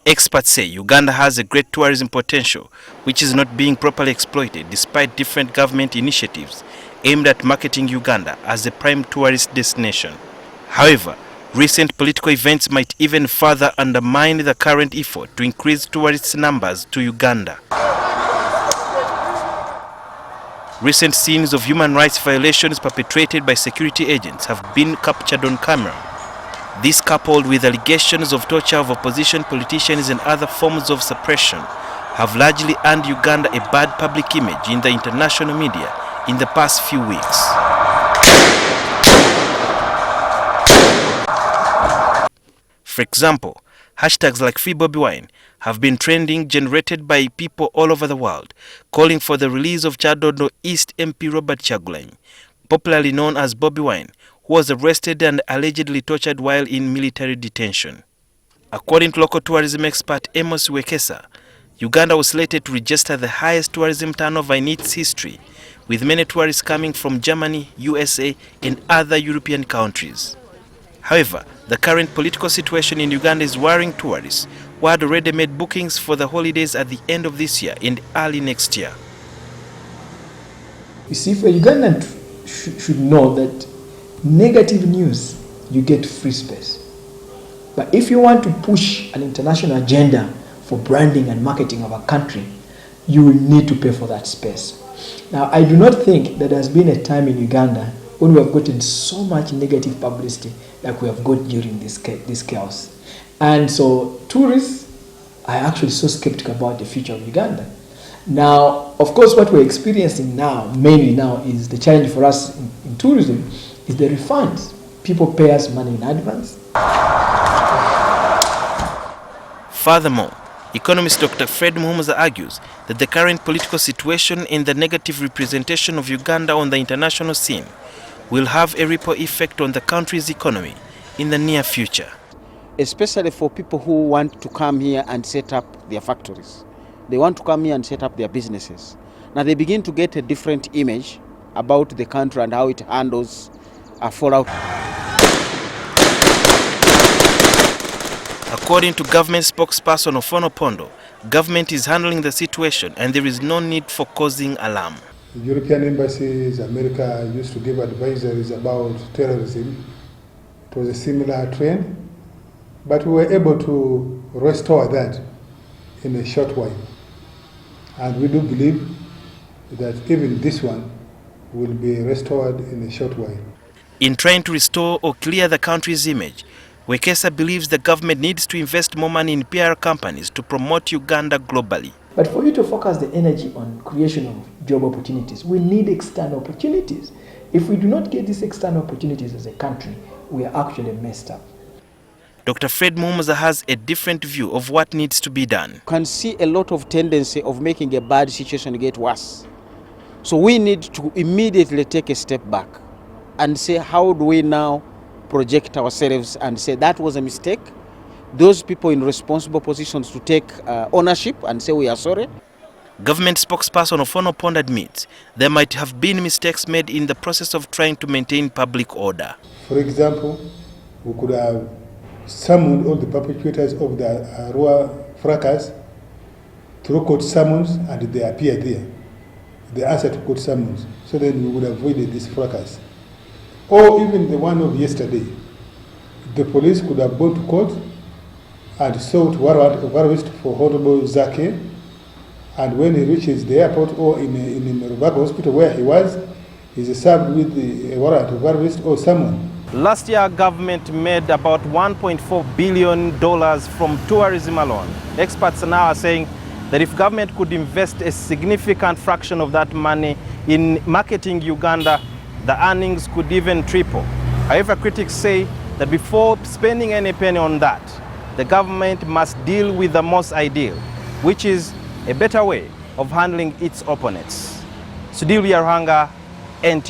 Experts say Uganda has a great tourism potential, which is not being properly exploited despite different government initiatives aimed at marketing Uganda as a prime tourist destination. However, recent political events might even further undermine the current effort to increase tourist numbers to Uganda. Recent scenes of human rights violations perpetrated by security agents have been captured on camera. This, coupled with allegations of torture of opposition politicians and other forms of suppression, have largely earned Uganda a bad public image in the international media in the past few weeks. For example, hashtags like Free Bobi Wine have been trending, generated by people all over the world, calling for the release of Kyadondo East MP Robert Kyagulanyi, popularly known as Bobi Wine, who was arrested and allegedly tortured while in military detention. According to local tourism expert Amos Wekesa, Uganda was slated to register the highest tourism turnover in its history, with many tourists coming from Germany, USA, and other European countries. However, the current political situation in Uganda is worrying tourists who had already made bookings for the holidays at the end of this year and early next year. You see, for Ugandan should know that negative news, you get free space. But if you want to push an international agenda for branding and marketing of a country, you will need to pay for that space. Now, I do not think that there has been a time in Uganda when we have gotten so much negative publicity like we have got during this chaos. And so tourists are actually so skeptical about the future of Uganda. Now, of course, what we're experiencing now, mainly now, is the challenge for us in tourism is the refunds. People pay us money in advance. Furthermore, economist Dr. Fred Muhumuza argues that the current political situation and the negative representation of Uganda on the international scene will have a ripple effect on the country's economy in the near future. Especially for people who want to come here and set up their factories. They want to come here and set up their businesses. Now they begin to get a different image about the country and how it handles a fallout. According to government spokesperson Ofwono Opondo, government is handling the situation and there is no need for causing alarm. The European embassies, America used to give advisories about terrorism. It was a similar trend, but we were able to restore that in a short while. And we do believe that even this one will be restored in a short while. In trying to restore or clear the country's image, Wekesa believes the government needs to invest more money in PR companies to promote Uganda globally. But for you to focus the energy on creation of job opportunities, we need external opportunities. If we do not get these external opportunities as a country, we are actually messed up. Dr. Fred Muhumuza has a different view of what needs to be done. You can see a lot of tendency of making a bad situation get worse. So we need to immediately take a step back and say, how do we now project ourselves and say that was a mistake? Those people in responsible positions to take ownership and say we are sorry. Government spokesperson Ofwono Opondo admits there might have been mistakes made in the process of trying to maintain public order. For example, we could have summoned all the perpetrators of the Arua fracas through court summons, and they appear there. They answer to court summons, so then we would have avoided this fracas. Or even the one of yesterday, the police could have gone to court and sought warrant of arrest for Honorable Zake, and when he reaches the airport or in Rubaga hospital where he was, he's served with the warrant of arrest or summon. Last year, government made about $1.4 billion from tourism alone. Experts now are saying that if government could invest a significant fraction of that money in marketing Uganda, the earnings could even triple. However, critics say that before spending any penny on that, the government must deal with the most ideal, which is a better way of handling its opponents. Sudhir Ruhanga, NT.